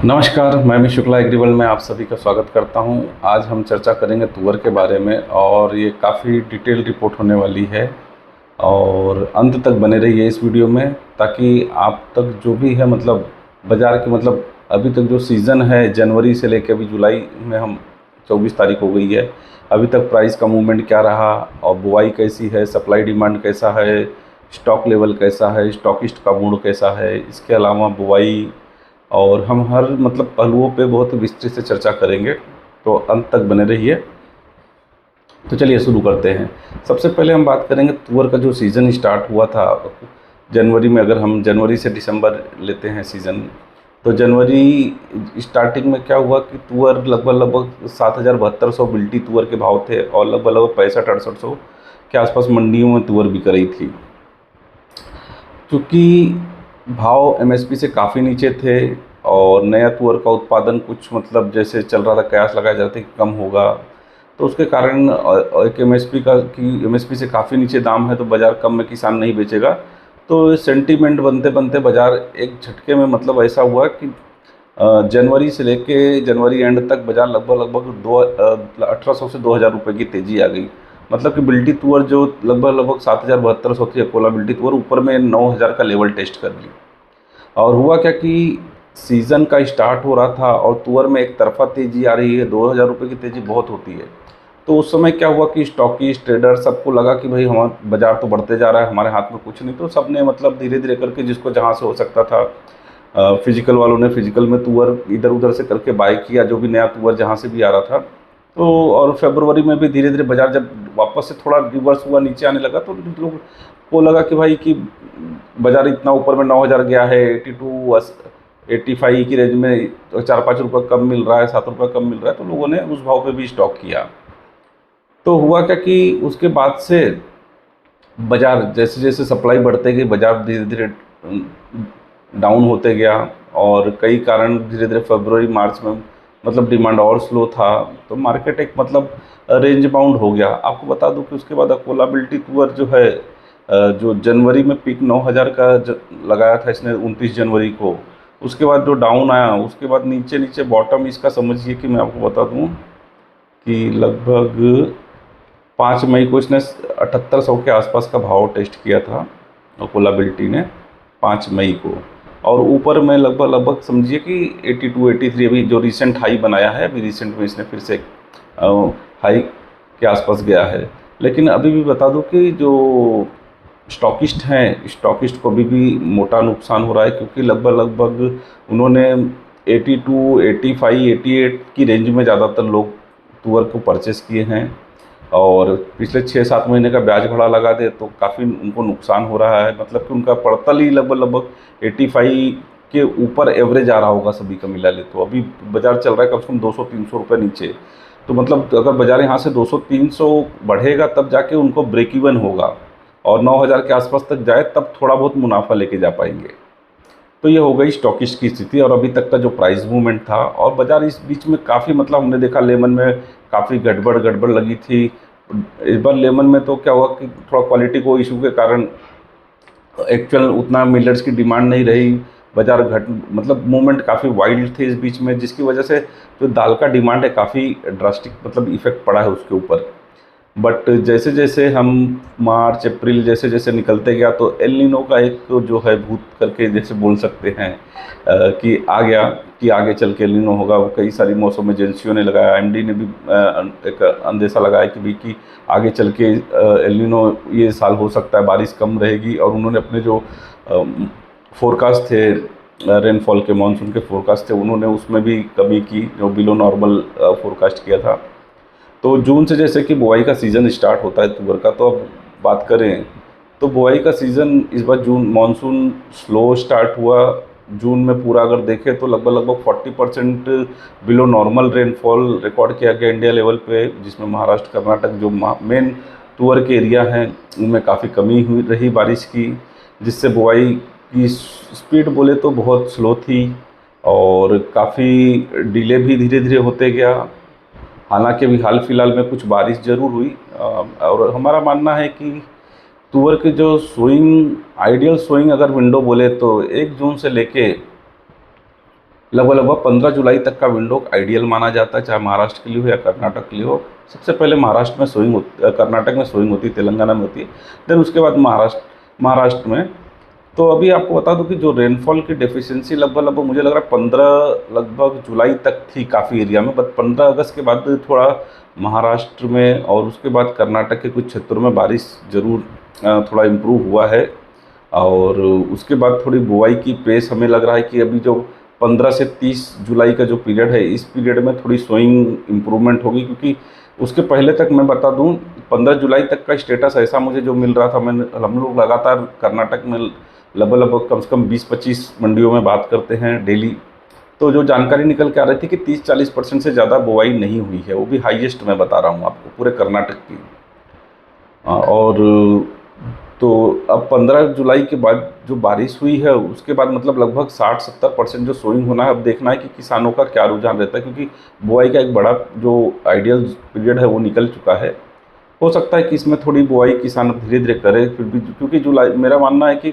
नमस्कार, मैं अमित शुक्ला एग्रीवर्ल्ड में आप सभी का स्वागत करता हूं। आज हम चर्चा करेंगे तुअर के बारे में और ये काफ़ी डिटेल रिपोर्ट होने वाली है और अंत तक बने रहिए इस वीडियो में ताकि आप तक जो भी है बाज़ार की अभी तक जो सीज़न है जनवरी से लेकर अभी जुलाई में हम 24 तारीख हो गई है, अभी तक प्राइस का मूवमेंट क्या रहा और बुआई कैसी है, सप्लाई डिमांड कैसा है, स्टॉक लेवल कैसा है, स्टॉकिस्ट का मूड कैसा है, इसके अलावा बुआई और हम हर पहलुओं पे बहुत विस्तृत से चर्चा करेंगे, तो अंत तक बने रहिए। तो चलिए शुरू करते हैं। सबसे पहले हम बात करेंगे तुअर का जो सीज़न स्टार्ट हुआ था जनवरी में। अगर हम जनवरी से दिसंबर लेते हैं सीज़न, तो जनवरी स्टार्टिंग में क्या हुआ कि तुअर लगभग 7,7200 बिल्टी तुअर के भाव थे और लगभग 65-6800 के आसपास मंडियों में तुअर बिक रही थी। क्योंकि भाव एमएसपी से काफ़ी नीचे थे और नया तुअर का उत्पादन कुछ जैसे चल रहा था, कयास लगाए जाते कि कम होगा, तो उसके कारण एक एमएसपी से काफ़ी नीचे दाम है तो बाज़ार कम में किसान नहीं बेचेगा। तो सेंटीमेंट बनते बनते बाज़ार एक झटके में ऐसा हुआ कि जनवरी से लेके जनवरी एंड तक बाज़ार लगभग 1800 से 2000 रुपये की तेज़ी आ गई। कि बिल्टी तुअर जो लगभग 7,7200 थी अकोला बिल्टी तुअर, ऊपर में 9,000 का लेवल टेस्ट कर ली। और हुआ क्या कि सीज़न का स्टार्ट हो रहा था और तुअर में एक तरफा तेज़ी आ रही है, 2,000 रुपये की तेज़ी बहुत होती है। तो उस समय क्या हुआ कि स्टॉकिस्ट ट्रेडर सबको लगा कि भाई हमारा बाज़ार तो बढ़ते जा रहा है, हमारे हाथ में कुछ नहीं, तो सब ने धीरे धीरे करके जिसको जहाँ से हो सकता था, फिजिकल वालों ने फिजिकल में तुअर इधर उधर से करके बाय किया, जो भी नया तुअर जहाँ से भी आ रहा था। तो और फरवरी में भी धीरे धीरे बाज़ार जब वापस से थोड़ा रिवर्स हुआ, नीचे आने लगा, तो लोग को लगा कि भाई कि बाज़ार इतना ऊपर में 9,000 गया है, 85 की रेंज में 4-5 रुपये कम मिल रहा है, 7 रुपये कम मिल रहा है, तो लोगों ने उस भाव पे भी स्टॉक किया। तो हुआ क्या कि उसके बाद से बाज़ार जैसे जैसे सप्लाई बढ़ते गई, बाज़ार धीरे धीरे डाउन होते गया और कई कारण धीरे धीरे फरवरी मार्च में डिमांड और स्लो था, तो मार्केट एक रेंज बाउंड हो गया। आपको बता दूं कि उसके बाद अकोला बिल्टी तुअर जो है, जो जनवरी में पीक 9,000 का लगाया था इसने 29 जनवरी को, उसके बाद जो डाउन आया, उसके बाद नीचे नीचे बॉटम इसका समझिए कि मैं आपको बता दूं कि लगभग 5 मई को इसने 7800 के आसपास का भाव टेस्ट किया था अकोला बिल्टी ने 5 मई को, और ऊपर में लगभग समझिए कि 82-83 अभी जो रिसेंट हाई बनाया है, अभी रिसेंट में इसने फिर से हाई के आसपास गया है। लेकिन अभी भी बता दूं कि जो स्टॉकिस्ट हैं, स्टॉकिस्ट को अभी भी मोटा नुकसान हो रहा है, क्योंकि लगभग उन्होंने 82, 85, 88 की रेंज में ज़्यादातर लोग तुअर को परचेस किए हैं और पिछले 6-7 महीने का ब्याज भरा लगा दे तो काफ़ी उनको नुकसान हो रहा है। कि उनका पड़तल ही लगभग 85 के ऊपर एवरेज आ रहा होगा सभी का मिला ले, तो अभी बाज़ार चल रहा है कम से कम 200-300 रुपये नीचे। तो अगर बाज़ार यहाँ से 200-300 बढ़ेगा तब जाके उनको ब्रेक इवन होगा और 9,000 के आसपास तक जाए तब थोड़ा बहुत मुनाफा लेके जा पाएंगे। तो ये हो गई स्टॉकिस्ट की स्थिति और अभी तक का जो प्राइस मूवमेंट था। और बाज़ार इस बीच में काफ़ी हमने देखा लेमन में काफ़ी गड़बड़ लगी थी। इस बार लेमन में तो क्या हुआ कि थोड़ा क्वालिटी को इशू के कारण एक्चुअल उतना मिलर्स की डिमांड नहीं रही, बाज़ार मूवमेंट काफ़ी वाइल्ड थे इस बीच में, जिसकी वजह से जो दाल का डिमांड है काफ़ी ड्रास्टिक इफ़ेक्ट पड़ा है उसके ऊपर। बट जैसे जैसे हम मार्च अप्रैल जैसे जैसे निकलते गया तो एल नीनो का एक जो है भूत करके जैसे बोल सकते हैं कि आ गया कि आगे चल के एल नीनो होगा। वो कई सारी मौसम एजेंसियों ने लगाया, एमडी ने भी एक अंदेशा लगाया कि भाई कि आगे चल के एल नीनो ये साल हो सकता है बारिश कम रहेगी, और उन्होंने अपने जो फोरकास्ट थे रेनफॉल के, मानसून के फोरकास्ट थे, उन्होंने उसमें भी कमी की, जो बिलो नॉर्मल फोरकास्ट किया था। तो जून से जैसे कि बुआई का सीज़न स्टार्ट होता है तुअर का, तो अब बात करें तो बुआई का सीज़न इस बार जून मानसून स्लो स्टार्ट हुआ। जून में पूरा अगर देखें तो लगभग 40% बिलो नॉर्मल रेनफॉल रिकॉर्ड किया गया इंडिया लेवल पे, जिसमें महाराष्ट्र कर्नाटक जो मेन तुअर के एरिया हैं उनमें काफ़ी कमी हुई रही बारिश की, जिससे बुआई की स्पीड बोले तो बहुत स्लो थी और काफ़ी डिले भी धीरे धीरे होते गया। हालांकि अभी हाल फिलहाल में कुछ बारिश ज़रूर हुई और हमारा मानना है कि तुअर के जो सोइंग आइडियल सोइंग अगर विंडो बोले तो 1 जून से लेके लगभग लगभग 15 जुलाई तक का विंडो आइडियल माना जाता है, चाहे महाराष्ट्र के लिए हो या कर्नाटक के लिए हो। सबसे पहले महाराष्ट्र में सोइंग होती, कर्नाटक में सोइंग होती है, तेलंगाना में होती है, देन उसके बाद महाराष्ट्र में। तो अभी आपको बता दूं कि जो रेनफॉल की डेफिशिएंसी लगभग लगभग मुझे लग रहा है 15 लगभग जुलाई तक थी काफ़ी एरिया में, बट 15 अगस्त के बाद थोड़ा महाराष्ट्र में और उसके बाद कर्नाटक के कुछ क्षेत्रों में बारिश ज़रूर थोड़ा इम्प्रूव हुआ है। और उसके बाद थोड़ी बुआई की पेस हमें लग रहा है कि अभी जो 15 से 30 जुलाई का जो पीरियड है, इस पीरियड में थोड़ी सोइंग इम्प्रूवमेंट होगी, क्योंकि उसके पहले तक मैं बता दूं 15 जुलाई तक का स्टेटस ऐसा मुझे जो मिल रहा था, हम लोग लगातार कर्नाटक में लगभग लगभग कम से कम 20-25 मंडियों में बात करते हैं डेली। तो जो जानकारी निकल के आ रही थी कि 30-40% से ज़्यादा बुआई नहीं हुई है, वो भी हाईएस्ट मैं बता रहा हूँ आपको पूरे कर्नाटक की। और तो अब 15 जुलाई के बाद जो बारिश हुई है उसके बाद मतलब लगभग 60-70% जो सोइंग होना है। अब देखना है कि किसानों का क्या रुझान रहता है, क्योंकि बुआई का एक बड़ा जो आइडियल पीरियड है वो निकल चुका है। हो सकता है कि इसमें थोड़ी बुआई किसान धीरे धीरे करे, फिर भी क्योंकि जुलाई, मेरा मानना है कि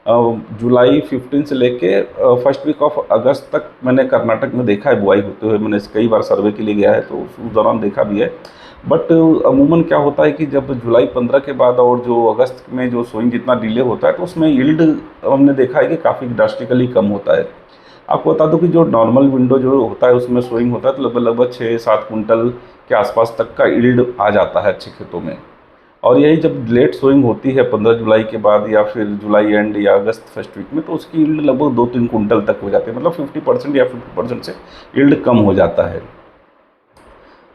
जुलाई 15 से लेके फर्स्ट वीक ऑफ अगस्त तक मैंने कर्नाटक में देखा है बुआई होते हुए। मैंने कई बार सर्वे के लिए गया है तो उस दौरान देखा भी है। बट अमूमन क्या होता है कि जब जुलाई 15 के बाद और जो अगस्त में जो सोइंग जितना डिले होता है तो उसमें यील्ड हमने देखा है कि काफ़ी ड्रास्टिकली कम होता है। आपको बता दूं कि जो नॉर्मल विंडो जो होता है उसमें सोइंग होता है तो लगभग लगभग 6-7 कुंटल के आसपास तक का यील्ड आ जाता है अच्छे खेतों में। और यही जब लेट सोइंग होती है 15 जुलाई के बाद या फिर जुलाई एंड या अगस्त फर्स्ट वीक में, तो उसकी यील्ड लगभग 2-3 कुंटल तक हो जाती है, मतलब 50% या 50% से यील्ड कम हो जाता है।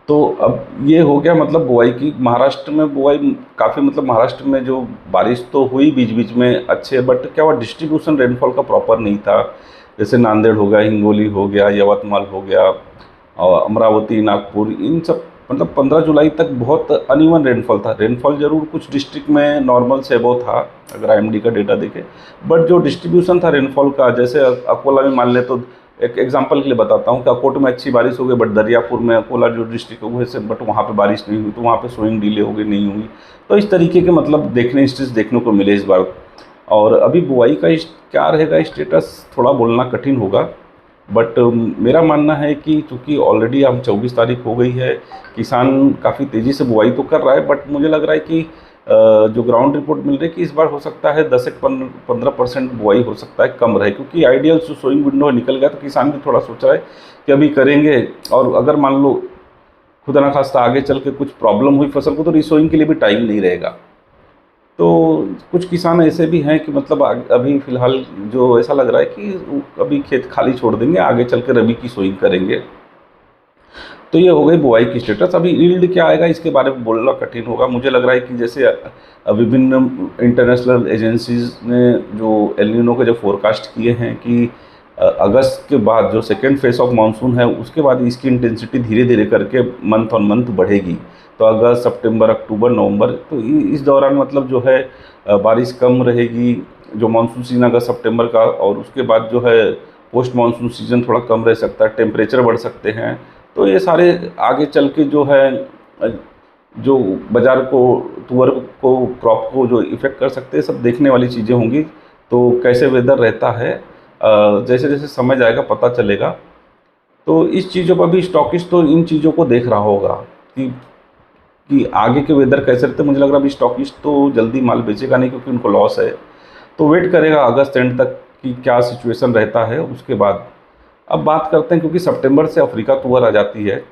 तो अब ये हो गया मतलब बुआई की। महाराष्ट्र में बुआई काफ़ी, मतलब महाराष्ट्र में जो बारिश तो हुई बीच बीच में अच्छे, बट क्या हुआ डिस्ट्रीब्यूशन रेनफॉल का प्रॉपर नहीं था। जैसे नांदेड़ हो गया, हिंगोली हो गया, यवतमाल हो गया और अमरावती, नागपुर, इन सब मतलब 15 जुलाई तक बहुत अनइवन रेनफॉल था। रेनफॉल जरूर कुछ डिस्ट्रिक्ट में नॉर्मल से अबव था अगर आईएमडी का डेटा देखें, बट जो डिस्ट्रीब्यूशन था रेनफॉल का, जैसे अकोला में मान ले तो एक एग्जांपल के लिए बताता हूँ कि अकोट में अच्छी बारिश हो गई, बट दरियापुर में, अकोला जो डिस्ट्रिक्ट है वो से, बट वहाँ पे बारिश नहीं हुई तो वहाँ पे सोइंग डिले हो गई, नहीं हुई। तो इस तरीके के मतलब इंस्टेंस देखने को मिले इस बार। और अभी बुआई का क्या रहेगा स्टेटस थोड़ा बोलना कठिन होगा, बट मेरा मानना है कि चूँकि ऑलरेडी हम 24 तारीख हो गई है, किसान काफ़ी तेज़ी से बुआई तो कर रहा है, बट मुझे लग रहा है कि जो ग्राउंड रिपोर्ट मिल रही है कि इस बार हो सकता है 10 से 15% बुआई हो सकता है कम रहे, क्योंकि आइडियल जो सोइंग विंडो निकल गया तो किसान भी थोड़ा सोच रहा है कि अभी करेंगे, और अगर मान लो खुदा ना खास्ता आगे चल के कुछ प्रॉब्लम हुई फसल को तो रिसोइंग के लिए भी टाइम नहीं रहेगा। तो कुछ किसान ऐसे भी हैं कि मतलब अभी फ़िलहाल जो ऐसा लग रहा है कि अभी खेत खाली छोड़ देंगे, आगे चल के रबी की सोइंग करेंगे। तो ये हो गई बुआई की स्टेटस। अभी यील्ड क्या आएगा इसके बारे में बोलना कठिन होगा। मुझे लग रहा है कि जैसे विभिन्न इंटरनेशनल एजेंसीज ने जो एल नीनो के जो फोरकास्ट किए हैं कि अगस्त के बाद जो सेकेंड फेज ऑफ मानसून है उसके बाद इसकी इंटेंसिटी धीरे धीरे करके मंथ ऑन मंथ बढ़ेगी। तो अगस्त, सितंबर, अक्टूबर, नवंबर, तो इस दौरान मतलब जो है बारिश कम रहेगी, जो मानसून सीजन अगस्त सितंबर का, और उसके बाद जो है पोस्ट मानसून सीजन थोड़ा कम रह सकता है, टेम्परेचर बढ़ सकते हैं। तो ये सारे आगे चल के जो है जो बाज़ार को, तुअर को, क्रॉप को जो इफ़ेक्ट कर सकते हैं, सब देखने वाली चीज़ें होंगी। तो कैसे वेदर रहता है जैसे जैसे समय जाएगा पता चलेगा। तो इस चीज़ों पर भी स्टॉकिस्ट तो इन चीज़ों को देख रहा होगा कि आगे के वेदर कैसे रहते हैं। मुझे लग रहा है अभी स्टॉकिस्ट तो जल्दी माल बेचेगा नहीं, क्योंकि उनको लॉस है, तो वेट करेगा अगस्त एंड तक कि क्या सिचुएशन रहता है उसके बाद। अब बात करते हैं, क्योंकि सितंबर से अफ्रीका तुअर आ जाती है,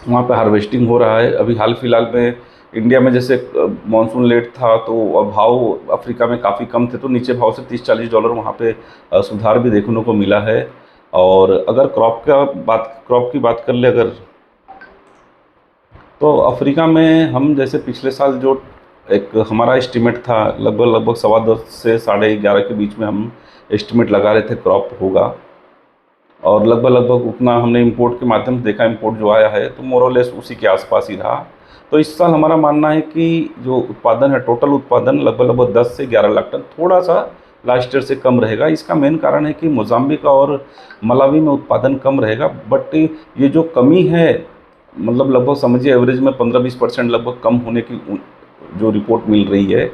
वहाँ पे हार्वेस्टिंग हो रहा है। अभी हाल फिलहाल में इंडिया में जैसे मानसून लेट था तो भाव अफ्रीका में काफ़ी कम थे, तो नीचे भाव से $30-40 वहाँ पे सुधार भी देखने को मिला है। और अगर क्रॉप की बात कर ले अगर, तो अफ्रीका में हम जैसे पिछले साल जो एक हमारा एस्टिमेट था लगभग 10.25 से 11.5 के बीच में हम एस्टिमेट लगा रहे थे क्रॉप होगा, और लगभग उतना हमने इंपोर्ट के माध्यम से देखा, इंपोर्ट जो आया है तो मोरलेस उसी के आसपास ही रहा। तो इस साल हमारा मानना है कि जो उत्पादन है, टोटल उत्पादन लगभग 10 से 11 लाख टन, थोड़ा सा लास्ट ईयर से कम रहेगा। इसका मेन कारण है कि मोजाम्बिक और मलावी में उत्पादन कम रहेगा, बट ये जो कमी है मतलब लगभग समझिए एवरेज में 15-20% लगभग कम होने की जो रिपोर्ट मिल रही है।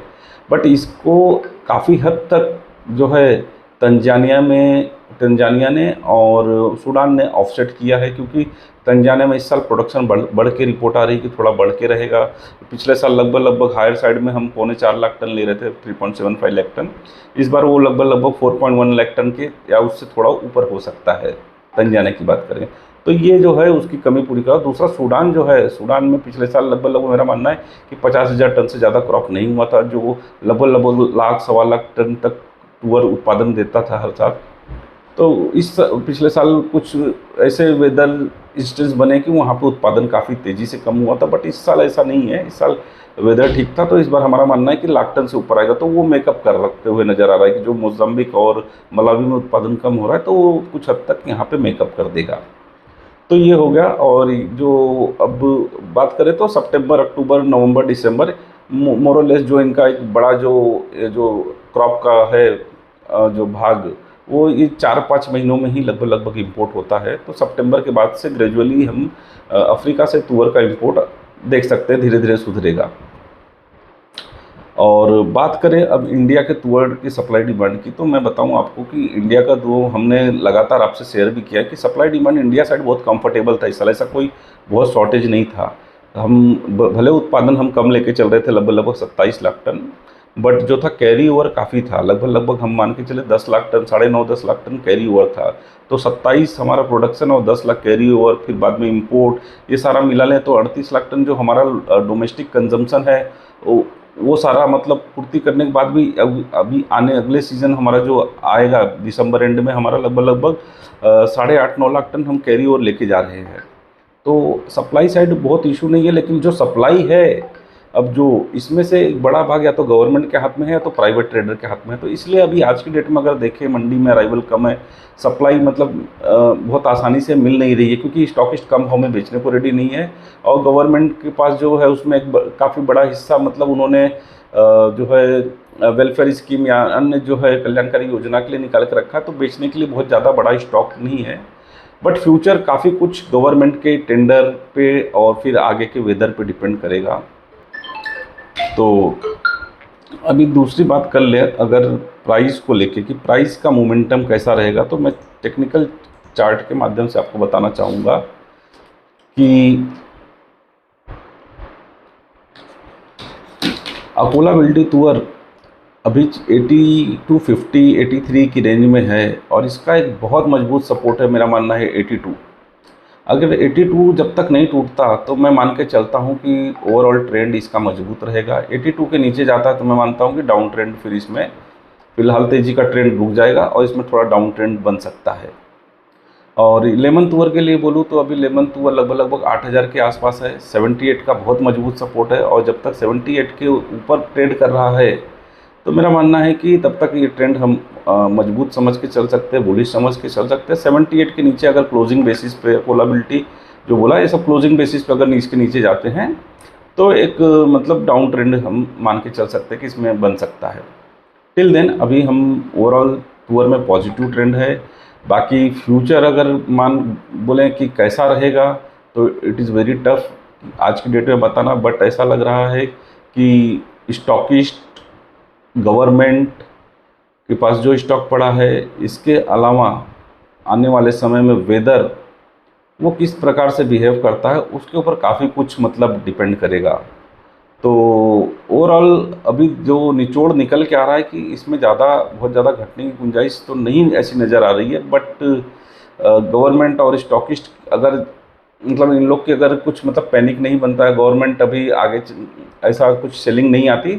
बट इसको काफ़ी हद तक जो है तंजानिया में तंजानिया ने और सूडान ने ऑफसेट किया है, क्योंकि तंजानिया में इस साल प्रोडक्शन बढ़ के रिपोर्ट आ रही है कि थोड़ा बढ़ के रहेगा। पिछले साल लगभग हायर साइड में हम 3.25 लाख टन ले रहे थे, 3.75 लाख टन। इस बार वो लगभग 4.1 लाख टन के या उससे थोड़ा ऊपर हो सकता है, तंजानिया की बात करें तो। ये जो है उसकी कमी पूरी करा। दूसरा सूडान जो है, सूडान में पिछले साल लगभग मेरा मानना है कि 50,000 टन से ज़्यादा क्रॉप नहीं हुआ था, जो लगभग लाख सवा लाख टन तक तुअर उत्पादन देता था हर साल। तो पिछले साल कुछ ऐसे वेदर इंस्टेंस बने कि वहाँ पे उत्पादन काफ़ी तेज़ी से कम हुआ था, बट इस साल ऐसा नहीं है। इस साल वेदर ठीक था, तो इस बार हमारा मानना है कि लाख टन से ऊपर आएगा। तो वो मेकअप कर रखते हुए नज़र आ रहा है कि जो मोज़ाम्बिक और मलावी में उत्पादन कम हो रहा है, तो वो कुछ हद तक यहाँ पे मेकअप कर देगा। तो ये हो गया। और जो अब बात करें तो सितंबर, अक्टूबर, नवंबर, दिसंबर मोरलेस जो इनका एक बड़ा जो क्रॉप का है जो भाग, वो ये 4-5 महीनों में ही लगभग इंपोर्ट होता है। तो सितंबर के बाद से ग्रेजुअली हम अफ्रीका से तुअर का इंपोर्ट देख सकते हैं, धीरे धीरे सुधरेगा। और बात करें अब इंडिया के तुअर की सप्लाई डिमांड की, तो मैं बताऊं आपको कि इंडिया का जो हमने लगातार आपसे शेयर भी किया है कि सप्लाई डिमांड इंडिया साइड बहुत कंफर्टेबल था। इस साल ऐसा कोई बहुत शॉर्टेज नहीं था। हम भले उत्पादन हम कम लेके चल रहे थे, लगभग 27 लाख टन, बट जो था कैरी ओवर काफ़ी था। लगभग हम मान के चले 10 lakh ton, 9.5-10 lakh ton carry over था। तो 27 हमारा प्रोडक्शन और 10 लाख कैरी ओवर, फिर बाद में इंपोर्ट, ये सारा मिला लें तो 38 लाख टन जो हमारा डोमेस्टिक कंजम्पशन है, वो सारा मतलब पूर्ति करने के बाद भी अभी आने अगले सीज़न हमारा जो आएगा दिसंबर एंड में, हमारा लगभग 8.5-9 लाख टन हम कैरी ओवर लेके जा रहे हैं। तो सप्लाई साइड बहुत इशू नहीं है, लेकिन जो सप्लाई है अब जो इसमें से एक बड़ा भाग या तो गवर्नमेंट के हाथ में है या तो प्राइवेट ट्रेडर के हाथ में है। तो इसलिए अभी आज की डेट में अगर देखें मंडी में अराइवल कम है, सप्लाई मतलब बहुत आसानी से मिल नहीं रही है, क्योंकि स्टॉकिस्ट कम भाव में बेचने को रेडी नहीं है। और गवर्नमेंट के पास जो है उसमें एक काफ़ी बड़ा हिस्सा मतलब उन्होंने जो है वेलफेयर स्कीम या अन्य जो है कल्याणकारी योजना के लिए निकाल के रखा है, तो बेचने के लिए बहुत ज़्यादा बड़ा स्टॉक नहीं है। बट फ्यूचर काफ़ी कुछ गवर्नमेंट के टेंडर पे और फिर आगे के वेदर पे डिपेंड करेगा। तो अभी दूसरी बात कर ले अगर प्राइस को लेके कि प्राइस का मोमेंटम कैसा रहेगा, तो मैं टेक्निकल चार्ट के माध्यम से आपको बताना चाहूँगा कि अकोला बिल्डी तुअर अभी 80 to 50, 83 की रेंज में है, और इसका एक बहुत मजबूत सपोर्ट है, मेरा मानना है 82। अगर 82 जब तक नहीं टूटता तो मैं मान के चलता हूं कि ओवरऑल ट्रेंड इसका मजबूत रहेगा। 82 के नीचे जाता है तो मैं मानता हूं कि डाउन ट्रेंड फिर इसमें फिलहाल तेज़ी का ट्रेंड रुक जाएगा और इसमें थोड़ा डाउन ट्रेंड बन सकता है। और लेमन तुअर के लिए बोलूँ तो अभी लेमन तुअर लगभग 8,000 के आसपास है। 78 का बहुत मजबूत सपोर्ट है, और जब तक 78 के ऊपर ट्रेड कर रहा है तो मेरा मानना है कि तब तक ये ट्रेंड हम मजबूत समझ के चल सकते हैं, बुलिश समझ के चल सकते हैं। 78 के नीचे अगर क्लोजिंग बेसिस पे कोलाबिलिटी जो बोला, ये सब क्लोजिंग बेसिस पे अगर इसके नीचे जाते हैं तो एक मतलब डाउन ट्रेंड हम मान के चल सकते हैं कि इसमें बन सकता है। टिल देन अभी हम ओवरऑल तुअर में पॉजिटिव ट्रेंड है। बाकी फ्यूचर अगर मान बोलें कि कैसा रहेगा तो इट इज़ वेरी टफ आज की डेट में बताना, बट ऐसा लग रहा है कि स्टॉकिस्ट गवर्नमेंट के पास जो स्टॉक पड़ा है, इसके अलावा आने वाले समय में वेदर वो किस प्रकार से बिहेव करता है उसके ऊपर काफ़ी कुछ मतलब डिपेंड करेगा। तो ओवरऑल अभी जो निचोड़ निकल के आ रहा है कि इसमें बहुत ज़्यादा घटने की गुंजाइश तो नहीं ऐसी नज़र आ रही है, बट गवर्नमेंट और स्टॉकिस्ट अगर मतलब इन लोग की अगर कुछ मतलब पैनिक नहीं बनता है, गवर्नमेंट अभी आगे ऐसा कुछ सेलिंग नहीं आती,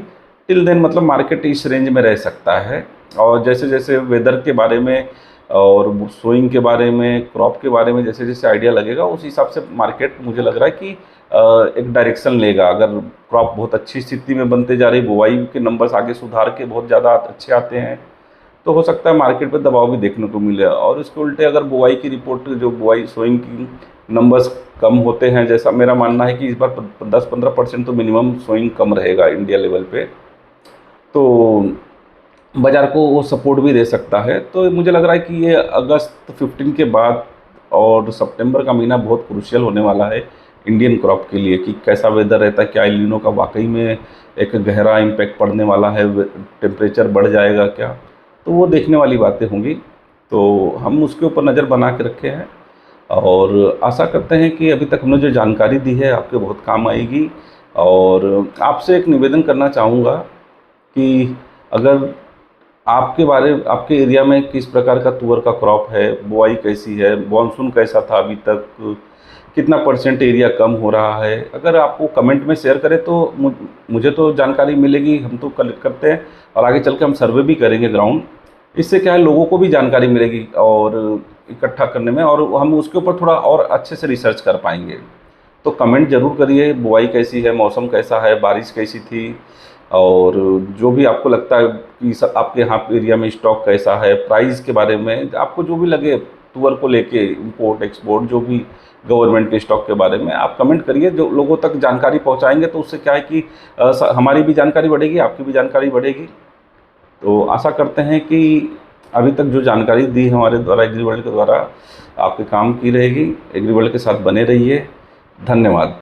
टिल देन मतलब मार्केट इस रेंज में रह सकता है। और जैसे जैसे वेदर के बारे में और सोइंग के बारे में, क्रॉप के बारे में जैसे जैसे आइडिया लगेगा, उस हिसाब से मार्केट मुझे लग रहा है कि एक डायरेक्शन लेगा। अगर क्रॉप बहुत अच्छी स्थिति में बनते जा रही, बुआई के नंबर्स आगे सुधार के बहुत ज़्यादा अच्छे आते हैं, तो हो सकता है मार्केट पे दबाव भी देखने को मिले। और इसके उल्टे अगर बुआई की रिपोर्ट, जो बुआई सोइंग की नंबर्स कम होते हैं, जैसा मेरा मानना है कि इस बार 10-15% तो मिनिमम सोइंग कम रहेगा इंडिया लेवल पे, तो बाज़ार को वो सपोर्ट भी दे सकता है। तो मुझे लग रहा है कि ये अगस्त 15 के बाद और सितंबर का महीना बहुत क्रूशियल होने वाला है इंडियन क्रॉप के लिए, कि कैसा वेदर रहता है, क्या एल नीनो का वाकई में एक गहरा इम्पैक्ट पड़ने वाला है, टेम्परेचर बढ़ जाएगा क्या, तो वो देखने वाली बातें होंगी। तो हम उसके ऊपर नज़र बना के रखे हैं और आशा करते हैं कि अभी तक हमने जो जानकारी दी है आपके बहुत काम आएगी। और आपसे एक निवेदन करना चाहूँगा कि अगर आपके एरिया में किस प्रकार का तुअर का क्रॉप है, बुआई कैसी है, मानसून कैसा था अभी तक, कितना परसेंट एरिया कम हो रहा है, अगर आपको कमेंट में शेयर करें तो मुझे तो जानकारी मिलेगी, हम तो कलेक्ट करते हैं और आगे चल के हम सर्वे भी करेंगे ग्राउंड। इससे क्या है, लोगों को भी जानकारी मिलेगी और इकट्ठा करने में, और हम उसके ऊपर थोड़ा और अच्छे से रिसर्च कर पाएंगे। तो कमेंट ज़रूर करिए, बुआई कैसी है, मौसम कैसा है, बारिश कैसी थी, और जो भी आपको लगता है कि आपके यहाँ एरिया में स्टॉक कैसा है, प्राइस के बारे में आपको जो भी लगे तुअर को लेके, इंपोर्ट एक्सपोर्ट जो भी गवर्नमेंट के स्टॉक के बारे में आप कमेंट करिए। जो लोगों तक जानकारी पहुँचाएंगे तो उससे क्या है कि हमारी भी जानकारी बढ़ेगी, आपकी भी जानकारी बढ़ेगी। तो आशा करते हैं कि अभी तक जो जानकारी दी हमारे द्वारा, एग्रीवर्ल्ड के द्वारा, आपके काम की रहेगी। एग्रीवर्ल्ड के साथ बने रहिए। धन्यवाद।